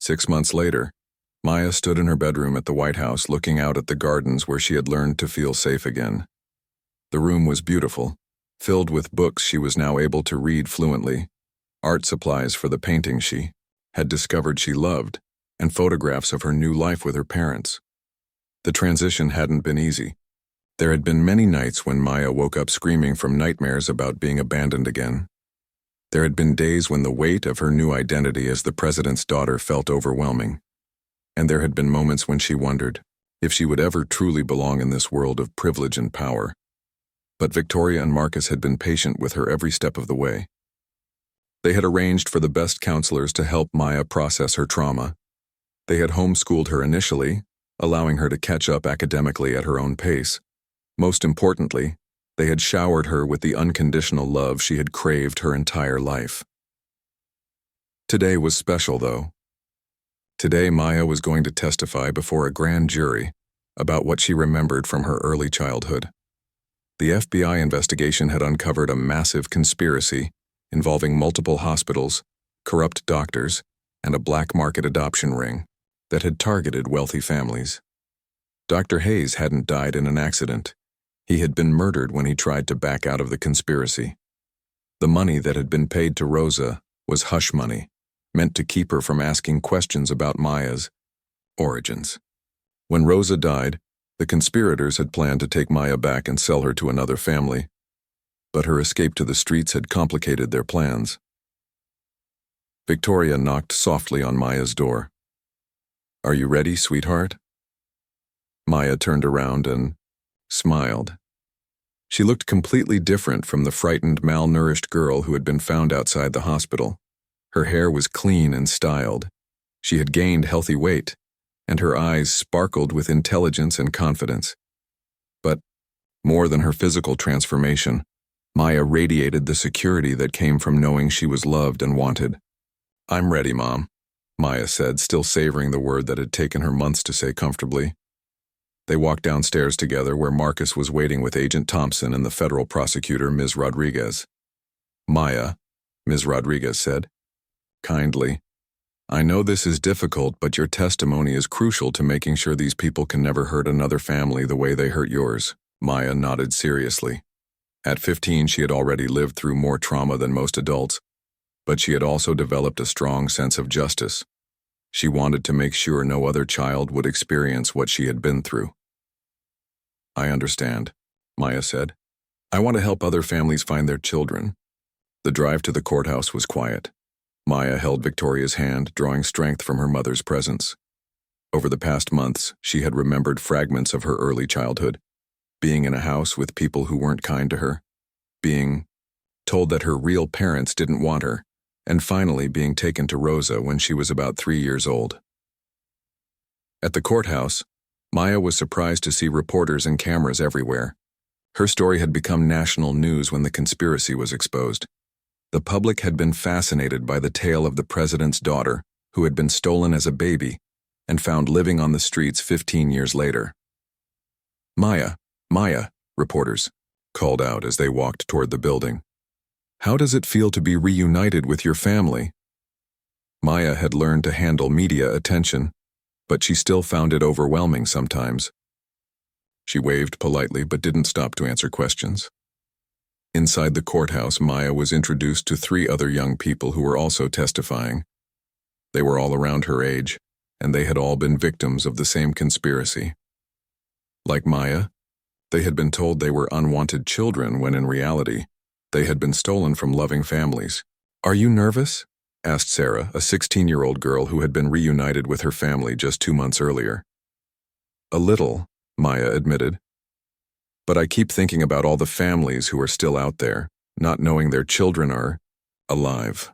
6 months later, Maya stood in her bedroom at the White House looking out at the gardens where she had learned to feel safe again. The room was beautiful, filled with books she was now able to read fluently, art supplies for the paintings she had discovered she loved, and photographs of her new life with her parents. The transition hadn't been easy. There had been many nights when Maya woke up screaming from nightmares about being abandoned again. There had been days when the weight of her new identity as the president's daughter felt overwhelming. And there had been moments when she wondered if she would ever truly belong in this world of privilege and power. But Victoria and Marcus had been patient with her every step of the way. They had arranged for the best counselors to help Maya process her trauma. They had homeschooled her initially, allowing her to catch up academically at her own pace. Most importantly, they had showered her with the unconditional love she had craved her entire life. Today was special, though. Today, Maya was going to testify before a grand jury about what she remembered from her early childhood. The FBI investigation had uncovered a massive conspiracy involving multiple hospitals, corrupt doctors, and a black market adoption ring that had targeted wealthy families. Dr. Hayes hadn't died in an accident. He had been murdered when he tried to back out of the conspiracy. The money that had been paid to Rosa was hush money, meant to keep her from asking questions about Maya's origins. When Rosa died, the conspirators had planned to take Maya back and sell her to another family, but her escape to the streets had complicated their plans. Victoria knocked softly on Maya's door. "Are you ready, sweetheart?" Maya turned around and smiled. She looked completely different from the frightened, malnourished girl who had been found outside the hospital. Her hair was clean and styled. She had gained healthy weight, and her eyes sparkled with intelligence and confidence. But more than her physical transformation, Maya radiated the security that came from knowing she was loved and wanted. "I'm ready, Mom," Maya said, still savoring the word that had taken her months to say comfortably. They walked downstairs together where Marcus was waiting with Agent Thompson and the federal prosecutor, Ms. Rodriguez. "Maya," Ms. Rodriguez said, kindly, "I know this is difficult, but your testimony is crucial to making sure these people can never hurt another family the way they hurt yours." Maya nodded seriously. At 15, she had already lived through more trauma than most adults, but she had also developed a strong sense of justice. She wanted to make sure no other child would experience what she had been through. "I understand," Maya said. "I want to help other families find their children." The drive to the courthouse was quiet. Maya held Victoria's hand, drawing strength from her mother's presence. Over the past months, she had remembered fragments of her early childhood, being in a house with people who weren't kind to her, being told that her real parents didn't want her, and finally being taken to Rosa when she was about 3 years old. At the courthouse, Maya was surprised to see reporters and cameras everywhere. Her story had become national news when the conspiracy was exposed. The public had been fascinated by the tale of the president's daughter, who had been stolen as a baby and found living on the streets 15 years later. "Maya, Maya," reporters called out as they walked toward the building. "How does it feel to be reunited with your family?" Maya had learned to handle media attention, but she still found it overwhelming sometimes. She waved politely but didn't stop to answer questions. Inside the courthouse, Maya was introduced to 3 other young people who were also testifying. They were all around her age, and they had all been victims of the same conspiracy. Like Maya, they had been told they were unwanted children when in reality, they had been stolen from loving families. "Are you nervous?" asked Sarah, a 16-year-old girl who had been reunited with her family just 2 months earlier. "A little," Maya admitted. "But I keep thinking about all the families who are still out there, not knowing their children are alive."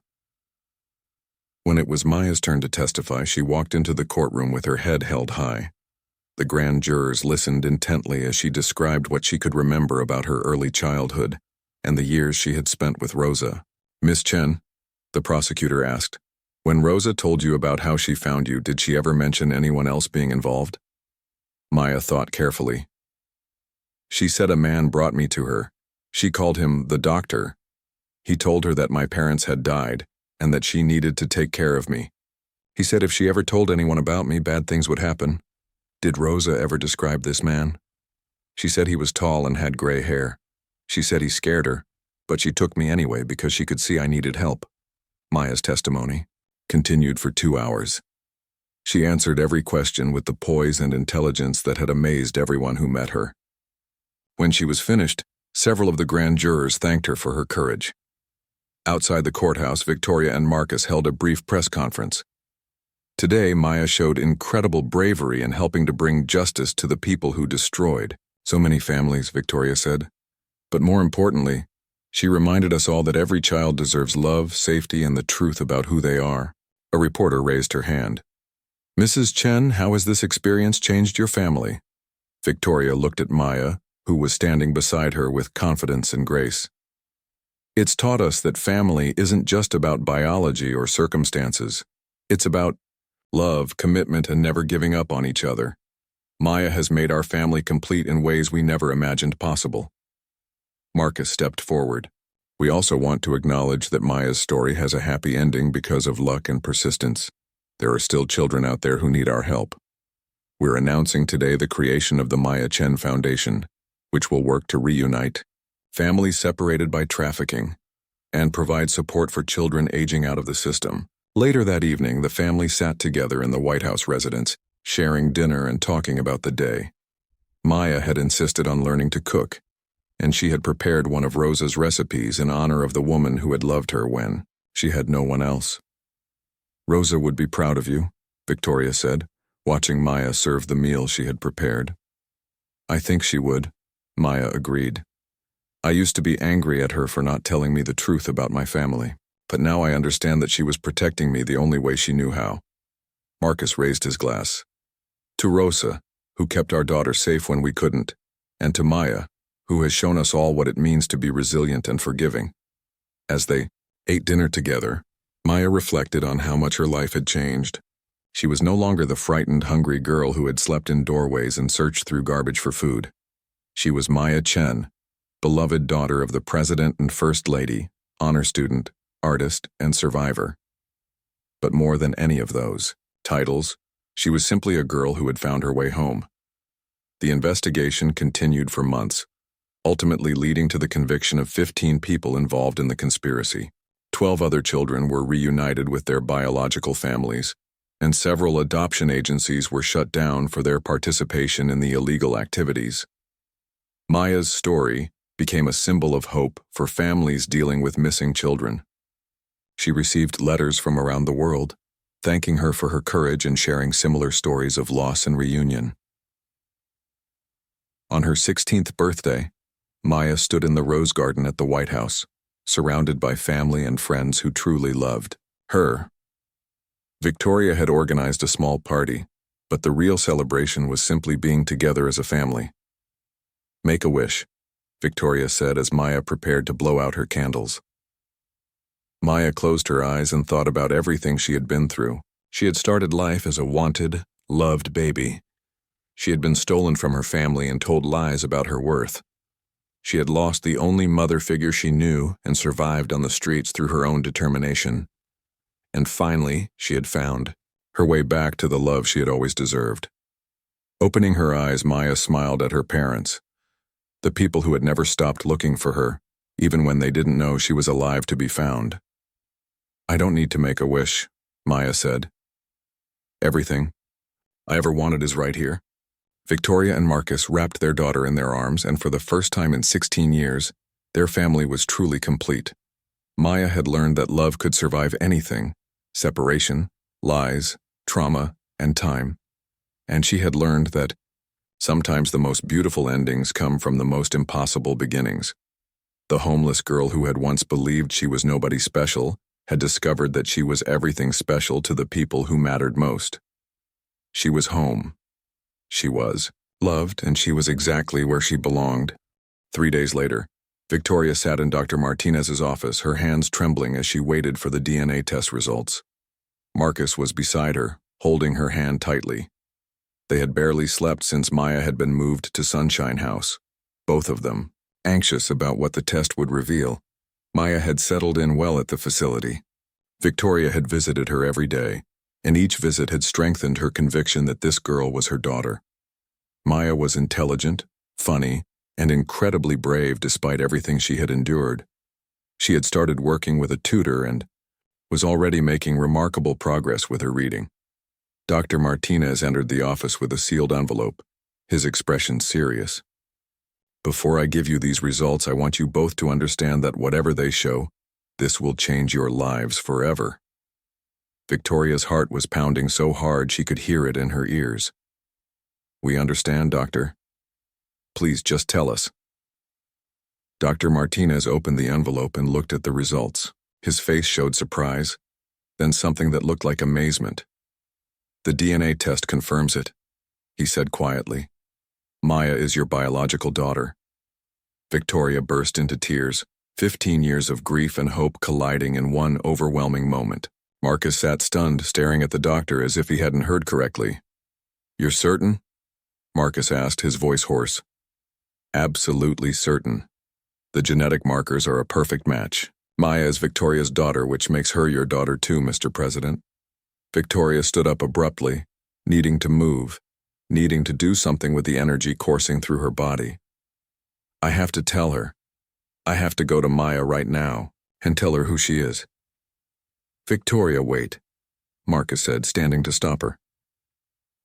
When it was Maya's turn to testify, she walked into the courtroom with her head held high. The grand jurors listened intently as she described what she could remember about her early childhood and the years she had spent with Rosa. "Miss Chen," the prosecutor asked, "when Rosa told you about how she found you, did she ever mention anyone else being involved?" Maya thought carefully. "She said a man brought me to her. She called him the doctor. He told her that my parents had died and that she needed to take care of me. He said if she ever told anyone about me, bad things would happen. Did Rosa ever describe this man? She said he was tall and had gray hair. She said he scared her, but she took me anyway because she could see I needed help. Maya's testimony continued for 2 hours. She answered every question with the poise and intelligence that had amazed everyone who met her. When she was finished, several of the grand jurors thanked her for her courage. Outside the courthouse, Victoria and Marcus held a brief press conference. Today, Maya showed incredible bravery in helping to bring justice to the people who destroyed so many families, Victoria said. But more importantly, she reminded us all that every child deserves love, safety, and the truth about who they are. A reporter raised her hand. Mrs. Chen, how has this experience changed your family? Victoria looked at Maya, who was standing beside her with confidence and grace. It's taught us that family isn't just about biology or circumstances. It's about love, commitment, and never giving up on each other. Maya has made our family complete in ways we never imagined possible. Marcus stepped forward. We also want to acknowledge that Maya's story has a happy ending because of luck and persistence. There are still children out there who need our help. We're announcing today the creation of the Maya Chen Foundation, which will work to reunite families separated by trafficking and provide support for children aging out of the system. Later that evening, the family sat together in the White House residence, sharing dinner and talking about the day. Maya had insisted on learning to cook, and she had prepared one of Rosa's recipes in honor of the woman who had loved her when she had no one else. Rosa would be proud of you, Victoria said, watching Maya serve the meal she had prepared. I think she would, Maya agreed. I used to be angry at her for not telling me the truth about my family, but now I understand that she was protecting me the only way she knew how. Marcus raised his glass. To Rosa, who kept our daughter safe when we couldn't, and to Maya, who has shown us all what it means to be resilient and forgiving. As they ate dinner together, Maya reflected on how much her life had changed. She was no longer the frightened, hungry girl who had slept in doorways and searched through garbage for food. She was Maya Chen, beloved daughter of the President and First Lady, honor student, artist, and survivor. But more than any of those titles, she was simply a girl who had found her way home. The investigation continued for months, ultimately leading to the conviction of 15 people involved in the conspiracy. 12 other children were reunited with their biological families, and several adoption agencies were shut down for their participation in the illegal activities. Maya's story became a symbol of hope for families dealing with missing children. She received letters from around the world, thanking her for her courage in sharing similar stories of loss and reunion. On her 16th birthday, Maya stood in the rose garden at the White House, surrounded by family and friends who truly loved her. Victoria had organized a small party, but the real celebration was simply being together as a family. Make a wish, Victoria said as Maya prepared to blow out her candles. Maya closed her eyes and thought about everything she had been through. She had started life as a wanted, loved baby. She had been stolen from her family and told lies about her worth. She had lost the only mother figure she knew and survived on the streets through her own determination. And finally, she had found her way back to the love she had always deserved. Opening her eyes, Maya smiled at her parents, the people who had never stopped looking for her, even when they didn't know she was alive to be found. I don't need to make a wish, Maya said. Everything I ever wanted is right here. Victoria and Marcus wrapped their daughter in their arms, and for the first time in 16 years, their family was truly complete. Maya had learned that love could survive anything: separation, lies, trauma, and time. And she had learned that sometimes the most beautiful endings come from the most impossible beginnings. The homeless girl who had once believed she was nobody special had discovered that she was everything special to the people who mattered most. She was home. She was loved, and she was exactly where she belonged. 3 days later, Victoria sat in Dr. Martinez's office, her hands trembling as she waited for the DNA test results. Marcus was beside her, holding her hand tightly. They had barely slept since Maya had been moved to Sunshine House, both of them anxious about what the test would reveal. Maya had settled in well at the facility. Victoria had visited her every day, and each visit had strengthened her conviction that this girl was her daughter. Maya was intelligent, funny, and incredibly brave despite everything she had endured. She had started working with a tutor and was already making remarkable progress with her reading. Dr. Martinez entered the office with a sealed envelope, his expression serious. Before I give you these results, I want you both to understand that whatever they show, this will change your lives forever. Victoria's heart was pounding so hard she could hear it in her ears. We understand, Doctor. Please just tell us. Dr. Martinez opened the envelope and looked at the results. His face showed surprise, then something that looked like amazement. The DNA test confirms it, he said quietly. Maya is your biological daughter. Victoria burst into tears, 15 years of grief and hope colliding in one overwhelming moment. Marcus sat stunned, staring at the doctor as if he hadn't heard correctly. You're certain? Marcus asked, his voice hoarse. Absolutely certain. The genetic markers are a perfect match. Maya is Victoria's daughter, which makes her your daughter too, Mr. President. Victoria stood up abruptly, needing to move, needing to do something with the energy coursing through her body. I have to tell her. I have to go to Maya right now and tell her who she is. Victoria, wait, Marcus said, standing to stop her.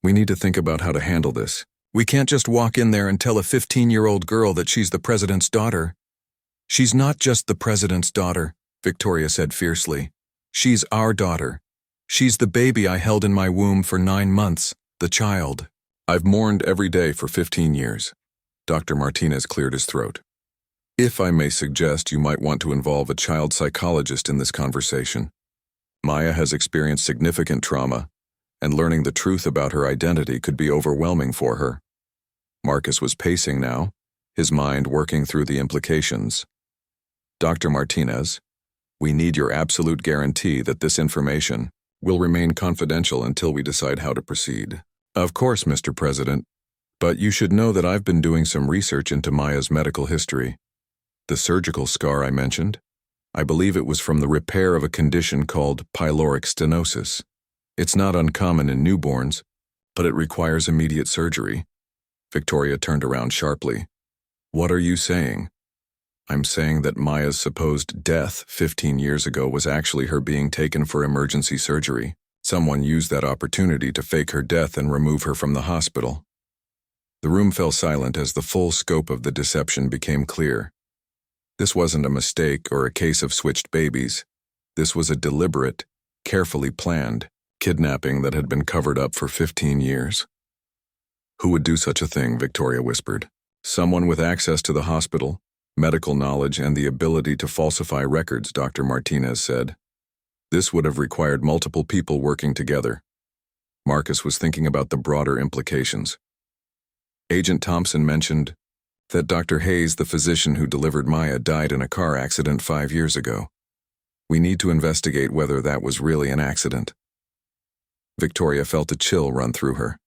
We need to think about how to handle this. We can't just walk in there and tell a 15-year-old girl that she's the president's daughter. She's not just the president's daughter, Victoria said fiercely. She's our daughter. She's the baby I held in my womb for 9 months, the child. I've mourned every day for 15 years. Dr. Martinez cleared his throat. If I may suggest, you might want to involve a child psychologist in this conversation. Maya has experienced significant trauma, and learning the truth about her identity could be overwhelming for her. Marcus was pacing now, his mind working through the implications. Dr. Martinez, we need your absolute guarantee that this information will remain confidential until we decide how to proceed. Of course, Mr. President, but you should know that I've been doing some research into Maya's medical history. The surgical scar I mentioned, I believe it was from the repair of a condition called pyloric stenosis. It's not uncommon in newborns, but it requires immediate surgery. Victoria turned around sharply. What are you saying? I'm saying that Maya's supposed death 15 years ago was actually her being taken for emergency surgery. Someone used that opportunity to fake her death and remove her from the hospital. The room fell silent as the full scope of the deception became clear. This wasn't a mistake or a case of switched babies. This was a deliberate, carefully planned kidnapping that had been covered up for 15 years. Who would do such a thing, Victoria whispered. Someone with access to the hospital, medical knowledge, and the ability to falsify records, Dr. Martinez said. This would have required multiple people working together. Marcus was thinking about the broader implications. Agent Thompson mentioned that Dr. Hayes, the physician who delivered Maya, died in a car accident 5 years ago. We need to investigate whether that was really an accident. Victoria felt a chill run through her.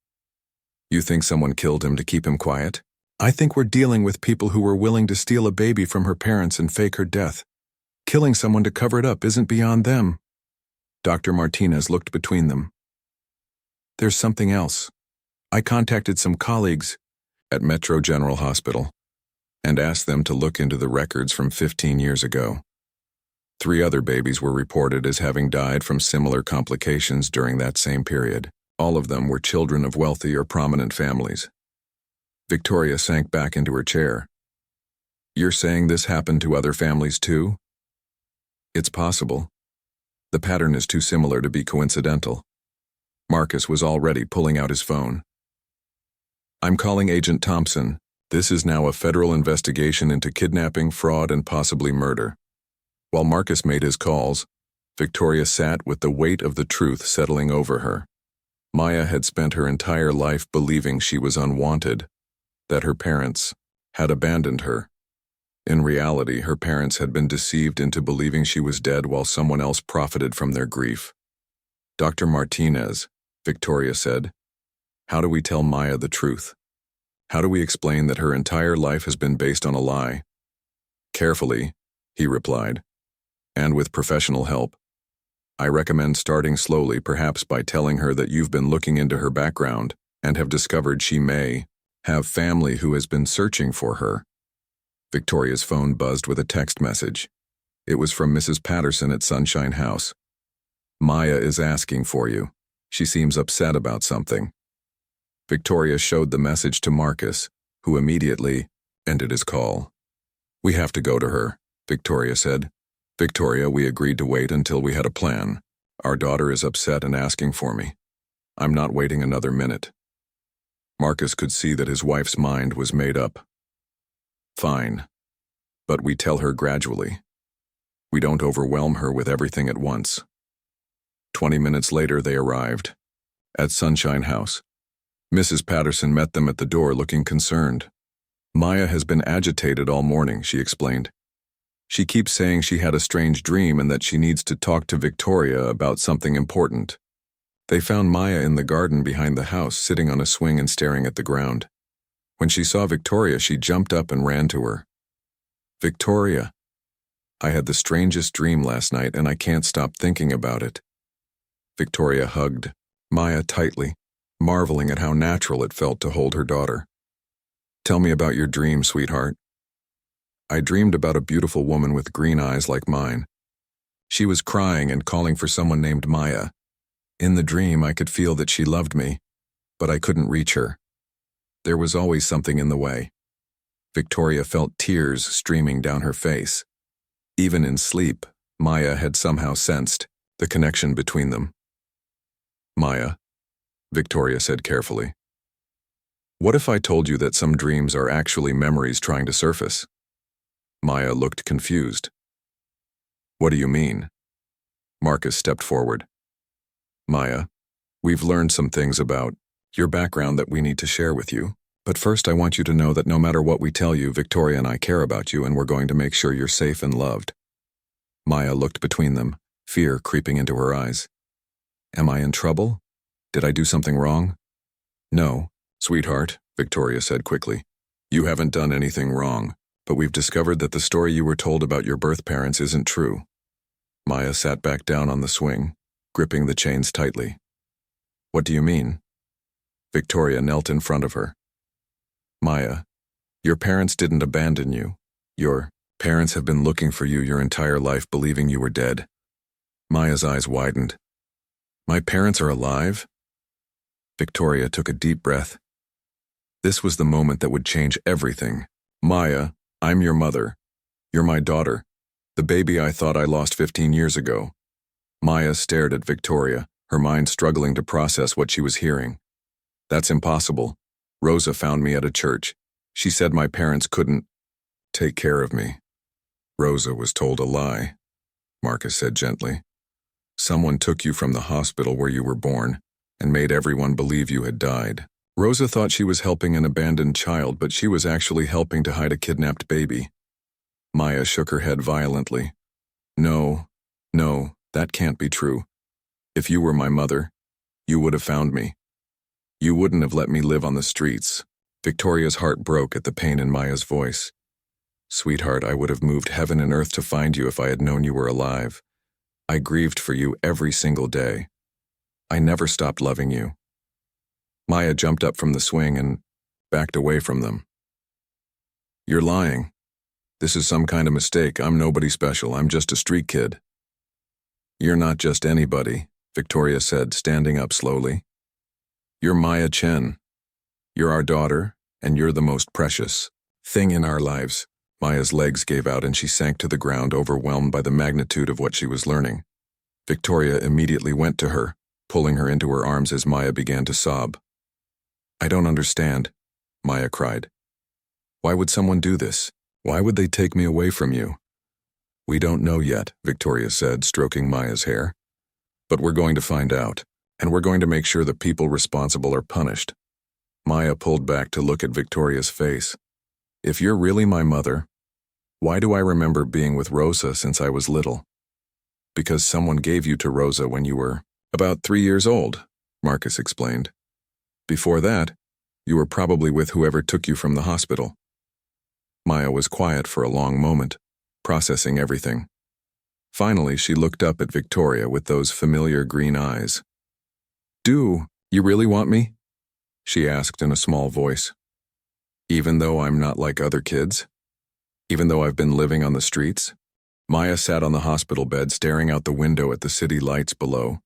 You think someone killed him to keep him quiet? I think we're dealing with people who were willing to steal a baby from her parents and fake her death. Killing someone to cover it up isn't beyond them. Dr. Martinez looked between them. There's something else. I contacted some colleagues at Metro General Hospital and asked them to look into the records from 15 years ago. 3 other babies were reported as having died from similar complications during that same period. All of them were children of wealthy or prominent families. Victoria sank back into her chair. You're saying this happened to other families too? It's possible. The pattern is too similar to be coincidental. Marcus was already pulling out his phone. I'm calling Agent Thompson. This is now a federal investigation into kidnapping, fraud, and possibly murder. While Marcus made his calls, Victoria sat with the weight of the truth settling over her. Maya had spent her entire life believing she was unwanted, that her parents had abandoned her. In reality, her parents had been deceived into believing she was dead while someone else profited from their grief. Dr. Martinez, Victoria said, how do we tell Maya the truth? How do we explain that her entire life has been based on a lie? Carefully, he replied, and with professional help. I recommend starting slowly, perhaps by telling her that you've been looking into her background and have discovered she may have family who has been searching for her. Victoria's phone buzzed with a text message. It was from Mrs. Patterson at Sunshine House. Maya is asking for you. She seems upset about something. Victoria showed the message to Marcus, who immediately ended his call. We have to go to her, Victoria said. Victoria, we agreed to wait until we had a plan. Our daughter is upset and asking for me. I'm not waiting another minute. Marcus could see that his wife's mind was made up. Fine. But we tell her gradually. We don't overwhelm her with everything at once. 20 minutes later, they arrived. At Sunshine House. Mrs. Patterson met them at the door looking concerned. Maya has been agitated all morning, she explained. She keeps saying she had a strange dream and that she needs to talk to Victoria about something important. They found Maya in the garden behind the house, sitting on a swing and staring at the ground. When she saw Victoria, she jumped up and ran to her. Victoria, I had the strangest dream last night and I can't stop thinking about it. Victoria hugged Maya tightly, marveling at how natural it felt to hold her daughter. Tell me about your dream, sweetheart. I dreamed about a beautiful woman with green eyes like mine. She was crying and calling for someone named Maya. In the dream, I could feel that she loved me, but I couldn't reach her. There was always something in the way. Victoria felt tears streaming down her face. Even in sleep, Maya had somehow sensed the connection between them. Maya, Victoria said carefully. What if I told you that some dreams are actually memories trying to surface? Maya looked confused. What do you mean? Marcus stepped forward. Maya, we've learned some things about your background that we need to share with you. But first I want you to know that no matter what we tell you, Victoria and I care about you and we're going to make sure you're safe and loved. Maya looked between them, fear creeping into her eyes. Am I in trouble? Did I do something wrong? No, sweetheart, Victoria said quickly. You haven't done anything wrong, but we've discovered that the story you were told about your birth parents isn't true. Maya sat back down on the swing, gripping the chains tightly. What do you mean? Victoria knelt in front of her. Maya, your parents didn't abandon you. Your parents have been looking for you your entire life, believing you were dead. Maya's eyes widened. My parents are alive? Victoria took a deep breath. This was the moment that would change everything. Maya, I'm your mother. You're my daughter. The baby I thought I lost 15 years ago. Maya stared at Victoria, her mind struggling to process what she was hearing. That's impossible. Rosa found me at a church. She said my parents couldn't take care of me. Rosa was told a lie, Marcus said gently. Someone took you from the hospital where you were born and made everyone believe you had died. Rosa thought she was helping an abandoned child, but she was actually helping to hide a kidnapped baby. Maya shook her head violently. No, that can't be true. If you were my mother, you would have found me. You wouldn't have let me live on the streets. Victoria's heart broke at the pain in Maya's voice. Sweetheart, I would have moved heaven and earth to find you if I had known you were alive. I grieved for you every single day. I never stopped loving you. Maya jumped up from the swing and backed away from them. You're lying. This is some kind of mistake. I'm nobody special. I'm just a street kid. You're not just anybody, Victoria said, standing up slowly. You're Maya Chen. You're our daughter, and you're the most precious thing in our lives. Maya's legs gave out and she sank to the ground, overwhelmed by the magnitude of what she was learning. Victoria immediately went to her, pulling her into her arms as Maya began to sob. I don't understand, Maya cried. Why would someone do this? Why would they take me away from you? We don't know yet, Victoria said, stroking Maya's hair. But we're going to find out. And we're going to make sure the people responsible are punished. Maya pulled back to look at Victoria's face. If you're really my mother, why do I remember being with Rosa since I was little? Because someone gave you to Rosa when you were about 3 years old, Marcus explained. Before that, you were probably with whoever took you from the hospital. Maya was quiet for a long moment, processing everything. Finally, she looked up at Victoria with those familiar green eyes. "Do you really want me?" she asked in a small voice. "Even though I'm not like other kids? Even though I've been living on the streets?" Maya sat on the hospital bed staring out the window at the city lights below.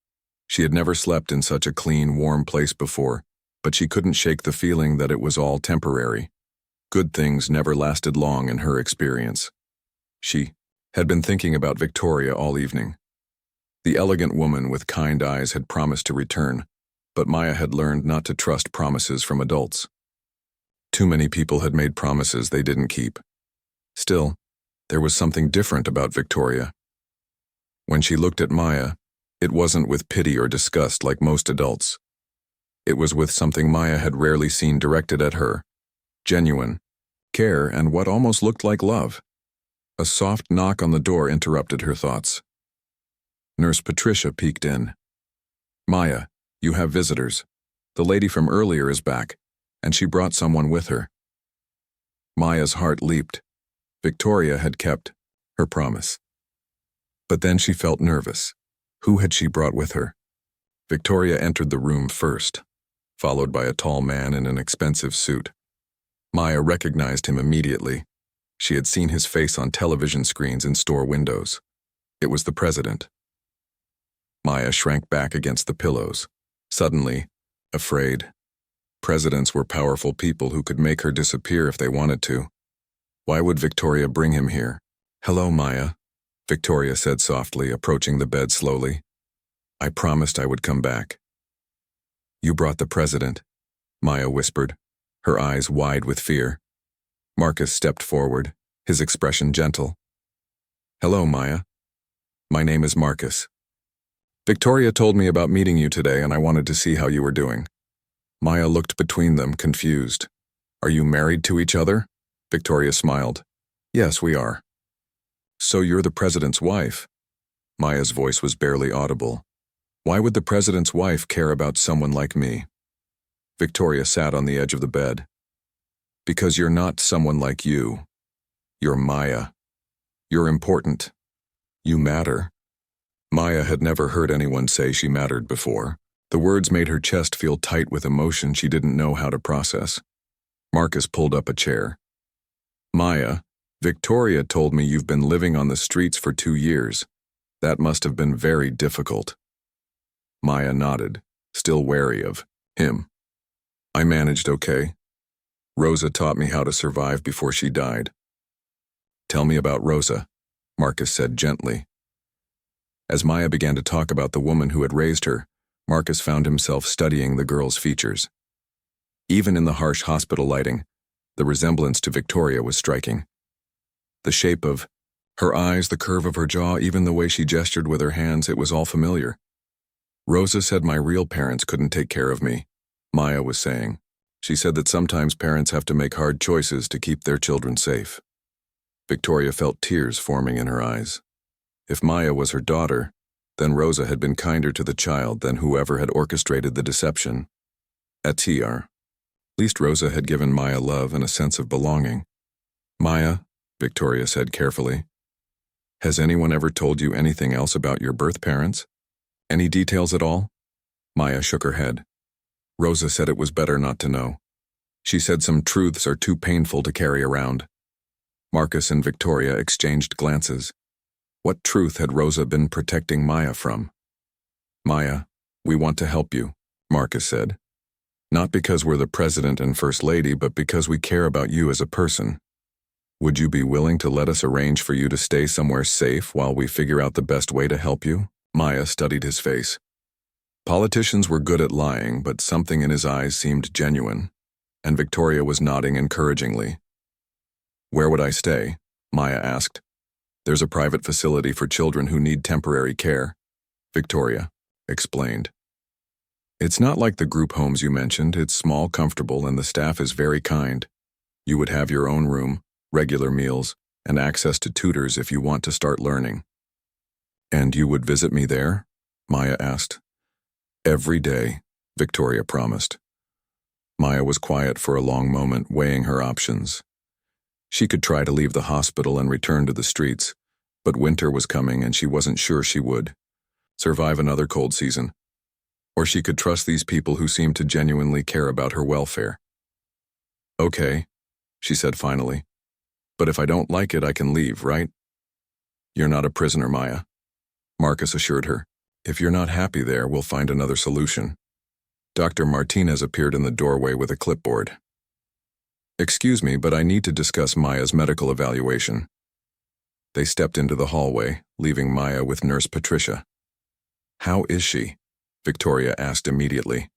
She had never slept in such a clean, warm place before, but she couldn't shake the feeling that it was all temporary. Good things never lasted long in her experience. She had been thinking about Victoria all evening. The elegant woman with kind eyes had promised to return, but Maya had learned not to trust promises from adults. Too many people had made promises they didn't keep. Still, there was something different about Victoria. When she looked at Maya, it wasn't with pity or disgust like most adults. It was with something Maya had rarely seen directed at her: genuine care and what almost looked like love. A soft knock on the door interrupted her thoughts. Nurse Patricia peeked in. "Maya, you have visitors. The lady from earlier is back, and she brought someone with her." Maya's heart leaped. Victoria had kept her promise. But then she felt nervous. Who had she brought with her? Victoria entered the room first, followed by a tall man in an expensive suit. Maya recognized him immediately. She had seen his face on television screens in store windows. It was the president. Maya shrank back against the pillows, suddenly afraid. Presidents were powerful people who could make her disappear if they wanted to. Why would Victoria bring him here? "Hello, Maya," Victoria said softly, approaching the bed slowly. "I promised I would come back." "You brought the president," Maya whispered, her eyes wide with fear. Marcus stepped forward, his expression gentle. "Hello, Maya. My name is Marcus. Victoria told me about meeting you today, and I wanted to see how you were doing." Maya looked between them, confused. "Are you married to each other?" Victoria smiled. "Yes, we are." "So you're the president's wife?" Maya's voice was barely audible. "Why would the president's wife care about someone like me?" Victoria sat on the edge of the bed. "Because you're not someone like you. You're Maya. You're important. You matter." Maya had never heard anyone say she mattered before. The words made her chest feel tight with emotion she didn't know how to process. Marcus pulled up a chair. "Maya, Victoria told me you've been living on the streets for 2 years. That must have been very difficult." Maya nodded, still wary of him. "I managed okay. Rosa taught me how to survive before she died." "Tell me about Rosa," Marcus said gently. As Maya began to talk about the woman who had raised her, Marcus found himself studying the girl's features. Even in the harsh hospital lighting, the resemblance to Victoria was striking. The shape of her eyes, the curve of her jaw, even the way she gestured with her hands, it was all familiar. "Rosa said my real parents couldn't take care of me," Maya was saying. "She said that sometimes parents have to make hard choices to keep their children safe." Victoria felt tears forming in her eyes. If Maya was her daughter, then Rosa had been kinder to the child than whoever had orchestrated the deception. At least Rosa had given Maya love and a sense of belonging. "Maya," Victoria said carefully, "has anyone ever told you anything else about your birth parents? Any details at all?" Maya shook her head. "Rosa said it was better not to know. She said some truths are too painful to carry around." Marcus and Victoria exchanged glances. What truth had Rosa been protecting Maya from? "Maya, we want to help you," Marcus said. "Not because we're the president and first lady, but because we care about you as a person. Would you be willing to let us arrange for you to stay somewhere safe while we figure out the best way to help you?" Maya studied his face. Politicians were good at lying, but something in his eyes seemed genuine, and Victoria was nodding encouragingly. "Where would I stay?" Maya asked. "There's a private facility for children who need temporary care," Victoria explained. "It's not like the group homes you mentioned. It's small, comfortable, and the staff is very kind. You would have your own room, regular meals, and access to tutors if you want to start learning." "And you would visit me there?" Maya asked. "Every day," Victoria promised. Maya was quiet for a long moment, weighing her options. She could try to leave the hospital and return to the streets, But winter was coming and she wasn't sure she would survive another cold season. Or she could trust these people who seemed to genuinely care about her welfare. "Okay," she said finally. "But if I don't like it, I can leave, right?" "You're not a prisoner, Maya," Marcus assured her. "If you're not happy there, we'll find another solution." Dr. Martinez appeared in the doorway with a clipboard. "Excuse me, but I need to discuss Maya's medical evaluation." They stepped into the hallway, leaving Maya with Nurse Patricia. "How is she?" Victoria asked immediately.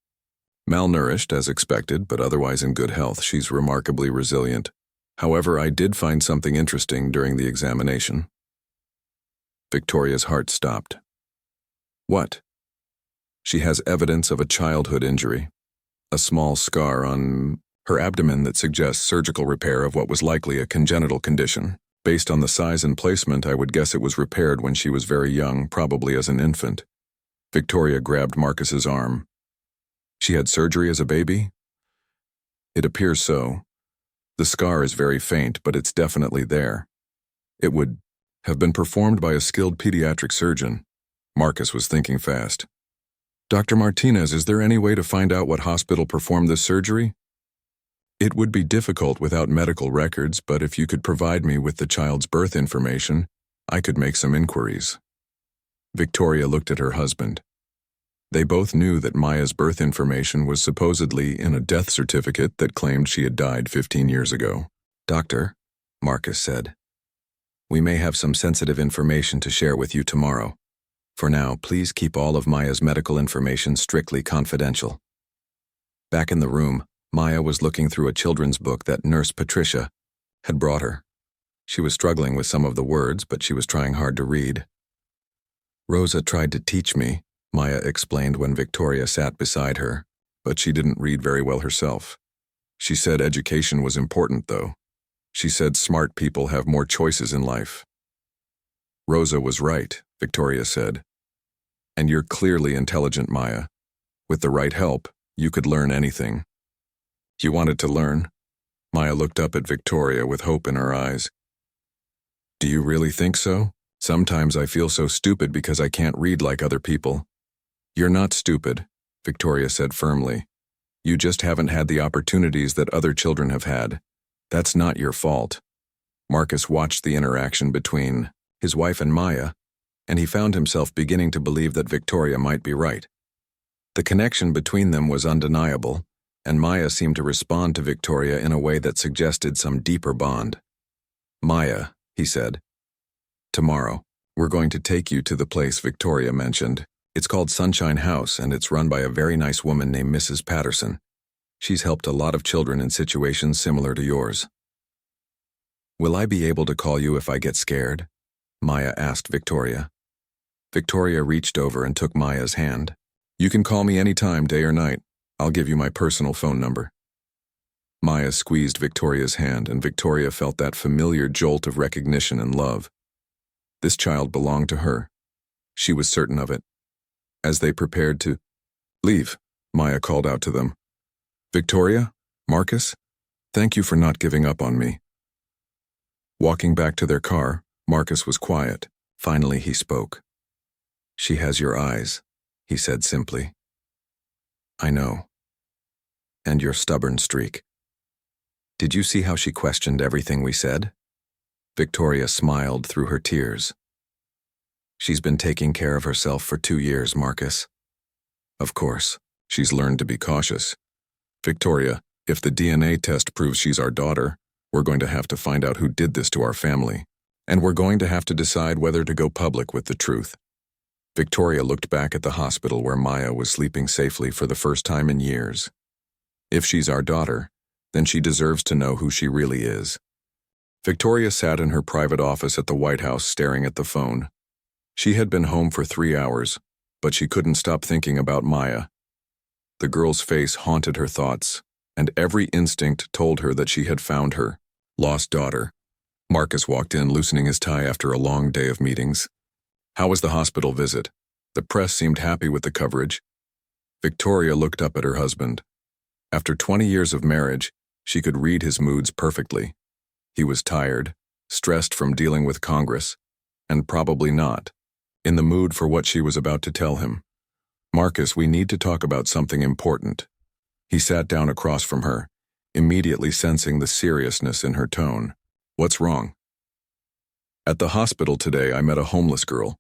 "Malnourished, as expected, but otherwise in good health. She's remarkably resilient. However, I did find something interesting during the examination." Victoria's heart stopped. "What?" "She has evidence of a childhood injury. A small scar on her abdomen that suggests surgical repair of what was likely a congenital condition. Based on the size and placement, I would guess it was repaired when she was very young, probably as an infant." Victoria grabbed Marcus's arm. "She had surgery as a baby?" "It appears so. The scar is very faint, but it's definitely there. It would have been performed by a skilled pediatric surgeon." Marcus was thinking fast. "Dr. Martinez, is there any way to find out what hospital performed this surgery?" "It would be difficult without medical records, but if you could provide me with the child's birth information, I could make some inquiries." Victoria looked at her husband. They both knew that Maya's birth information was supposedly in a death certificate that claimed she had died 15 years ago. "Doctor," Marcus said, "we may have some sensitive information to share with you tomorrow. For now, please keep all of Maya's medical information strictly confidential." Back in the room, Maya was looking through a children's book that Nurse Patricia had brought her. She was struggling with some of the words, but she was trying hard to read. "Rosa tried to teach me," Maya explained when Victoria sat beside her, "but she didn't read very well herself. She said education was important, though. She said smart people have more choices in life." "Rosa was right," Victoria said. "And you're clearly intelligent, Maya. With the right help, you could learn anything." "You wanted to learn?" Maya looked up at Victoria with hope in her eyes. "Do you really think so? Sometimes I feel so stupid because I can't read like other people." "You're not stupid," Victoria said firmly. "You just haven't had the opportunities that other children have had. That's not your fault." Marcus watched the interaction between his wife and Maya, and he found himself beginning to believe that Victoria might be right. The connection between them was undeniable, and Maya seemed to respond to Victoria in a way that suggested some deeper bond. "Maya," he said, "tomorrow, we're going to take you to the place Victoria mentioned. It's called Sunshine House, and it's run by a very nice woman named Mrs. Patterson. She's helped a lot of children in situations similar to yours." "Will I be able to call you if I get scared?" Maya asked Victoria. Victoria reached over and took Maya's hand. "You can call me anytime, day or night. I'll give you my personal phone number." Maya squeezed Victoria's hand, and Victoria felt that familiar jolt of recognition and love. This child belonged to her. She was certain of it. As they prepared to leave, Maya called out to them, "Victoria, Marcus, thank you for not giving up on me." Walking back to their car, Marcus was quiet. Finally, he spoke. "She has your eyes," he said simply. "I know. And your stubborn streak. Did you see how she questioned everything we said?" Victoria smiled through her tears. "She's been taking care of herself for 2 years, Marcus. Of course, she's learned to be cautious. Victoria, if the DNA test proves she's our daughter, we're going to have to find out who did this to our family, and we're going to have to decide whether to go public with the truth." Victoria looked back at the hospital where Maya was sleeping safely for the first time in years. If she's our daughter, then she deserves to know who she really is. Victoria sat in her private office at the White House staring at the phone. She had been home for 3 hours, but she couldn't stop thinking about Maya. The girl's face haunted her thoughts, and every instinct told her that she had found her lost daughter. Marcus walked in, loosening his tie after a long day of meetings. "How was the hospital visit?" The press seemed happy with the coverage. Victoria looked up at her husband. After 20 years of marriage, she could read his moods perfectly. He was tired, stressed from dealing with Congress, and probably not, in the mood for what she was about to tell him. "Marcus, we need to talk about something important." He sat down across from her, immediately sensing the seriousness in her tone. "What's wrong?" "At the hospital today, I met a homeless girl.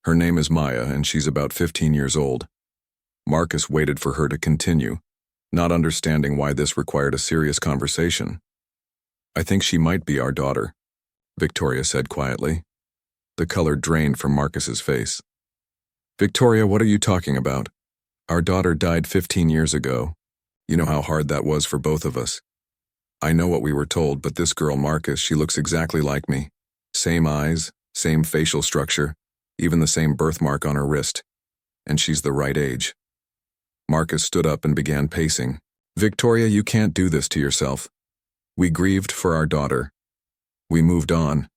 Her name is Maya, and she's about 15 years old." Marcus waited for her to continue, not understanding why this required a serious conversation. "I think she might be our daughter," Victoria said quietly. The color drained from Marcus's face. "Victoria, what are you talking about? Our daughter died 15 years ago. You know how hard that was for both of us. I know what we were told, but this girl, Marcus, she looks exactly like me. Same eyes, same facial structure, even the same birthmark on her wrist. And she's the right age." Marcus stood up and began pacing. "Victoria, you can't do this to yourself. We grieved for our daughter. We moved on.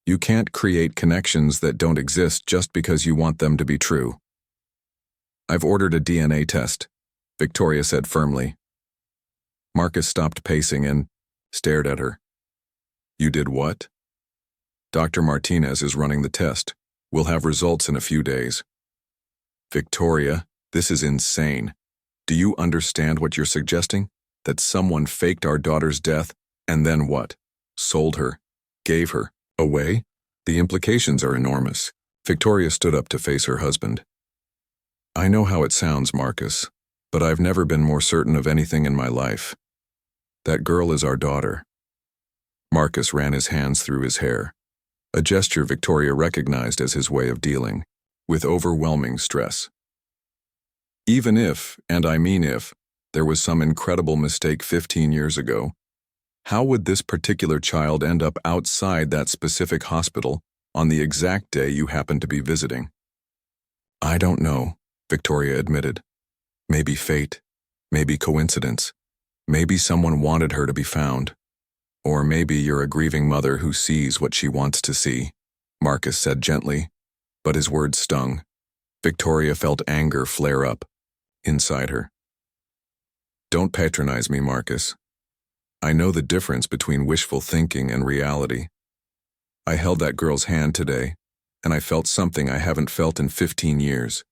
You can't create connections that don't exist just because you want them to be true." "I've ordered a DNA test," Victoria said firmly. Marcus stopped pacing and stared at her. "You did what?" "Dr. Martinez is running the test. We'll have results in a few days." "Victoria, this is insane. Do you understand what you're suggesting? That someone faked our daughter's death and then what? Sold her, gave her away? The implications are enormous." Victoria stood up to face her husband. "I know how it sounds, Marcus, but I've never been more certain of anything in my life. That girl is our daughter." Marcus ran his hands through his hair, a gesture Victoria recognized as his way of dealing with overwhelming stress. Even if, and I mean if, there was some incredible mistake 15 years ago, how would this particular child end up outside that specific hospital on the exact day you happened to be visiting? "I don't know," Victoria admitted. "Maybe fate, maybe coincidence, maybe someone wanted her to be found. Or maybe you're a grieving mother who sees what she wants to see," Marcus said gently, but his words stung. Victoria felt anger flare up inside her. "Don't patronize me, Marcus. I know the difference between wishful thinking and reality. I held that girl's hand today, and I felt something I haven't felt in 15 years.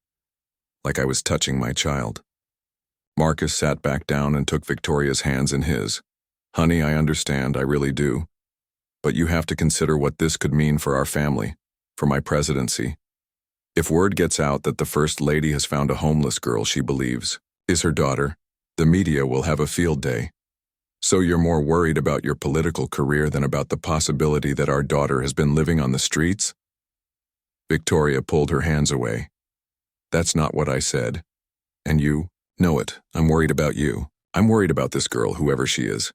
Like I was touching my child." Marcus sat back down and took Victoria's hands in his. "Honey, I understand, I really do. But you have to consider what this could mean for our family, for my presidency. If word gets out that the First Lady has found a homeless girl she believes is her daughter, the media will have a field day. So you're more worried about your political career than about the possibility that our daughter has been living on the streets?" Victoria pulled her hands away. "That's not what I said. And you know it. I'm worried about you. I'm worried about this girl, whoever she is.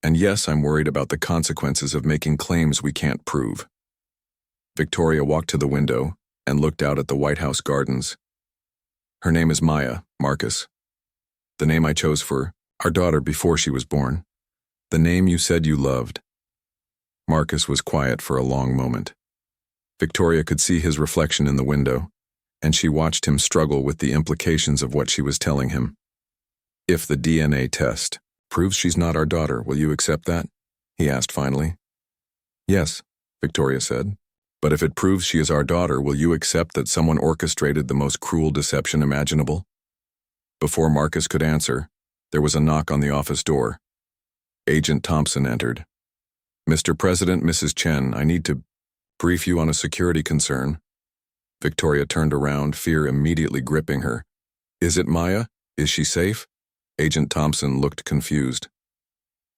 And yes, I'm worried about the consequences of making claims we can't prove." Victoria walked to the window and looked out at the White House gardens. "Her name is Maya, Marcus. The name I chose for our daughter before she was born. The name you said you loved." Marcus was quiet for a long moment. Victoria could see his reflection in the window, and she watched him struggle with the implications of what she was telling him. "If the DNA test proves she's not our daughter, will you accept that?" he asked finally. "Yes," Victoria said. "But if it proves she is our daughter, will you accept that someone orchestrated the most cruel deception imaginable?" Before Marcus could answer, there was a knock on the office door. Agent Thompson entered. "Mr. President, Mrs. Chen, I need to brief you on a security concern." Victoria turned around, fear immediately gripping her. "Is it Maya? Is she safe?" Agent Thompson looked confused.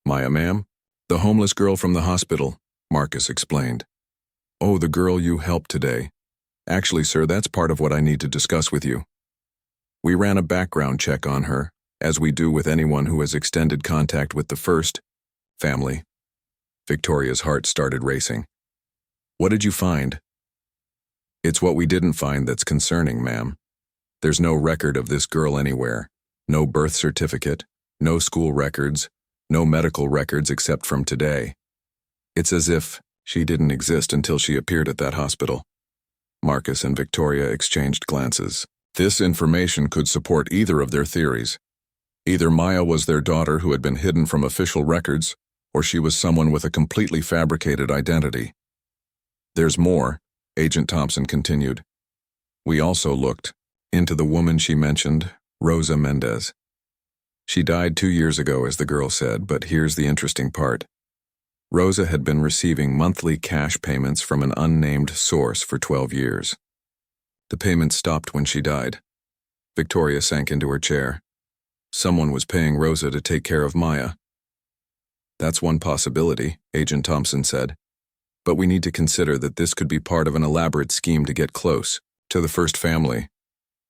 "Maya, ma'am? The homeless girl from the hospital," Marcus explained. "Oh, the girl you helped today. Actually, sir, that's part of what I need to discuss with you. We ran a background check on her, as we do with anyone who has extended contact with the First family." Victoria's heart started racing. "What did you find?" "It's what we didn't find that's concerning, ma'am. There's no record of this girl anywhere. No birth certificate, no school records, no medical records except from today. It's as if she didn't exist until she appeared at that hospital." Marcus and Victoria exchanged glances. This information could support either of their theories. Either Maya was their daughter who had been hidden from official records, or she was someone with a completely fabricated identity. There's more, Agent Thompson continued. We also looked into the woman she mentioned, Rosa Mendez. She died 2 years ago, as the girl said, but here's the interesting part. Rosa had been receiving monthly cash payments from an unnamed source for 12 years. The payments stopped when she died. Victoria sank into her chair. Someone was paying Rosa to take care of Maya. That's one possibility, Agent Thompson said. But we need to consider that this could be part of an elaborate scheme to get close to the first family.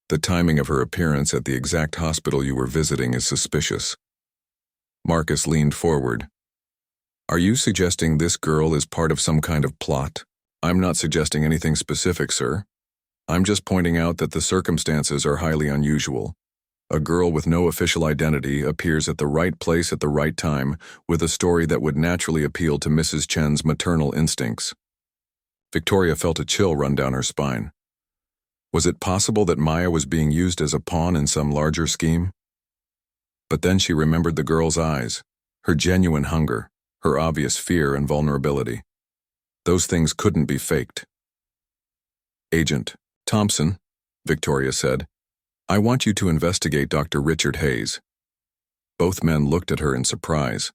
The timing of her appearance at the exact hospital you were visiting is suspicious. Marcus leaned forward. Are you suggesting this girl is part of some kind of plot? I'm not suggesting anything specific, sir. I'm just pointing out that the circumstances are highly unusual. A girl with no official identity appears at the right place at the right time with a story that would naturally appeal to Mrs. Chen's maternal instincts. Victoria felt a chill run down her spine. Was it possible that Maya was being used as a pawn in some larger scheme? But then she remembered the girl's eyes, her genuine hunger, her obvious fear and vulnerability. Those things couldn't be faked. Agent Thompson, Victoria said, I want you to investigate Dr. Richard Hayes. Both men looked at her in surprise.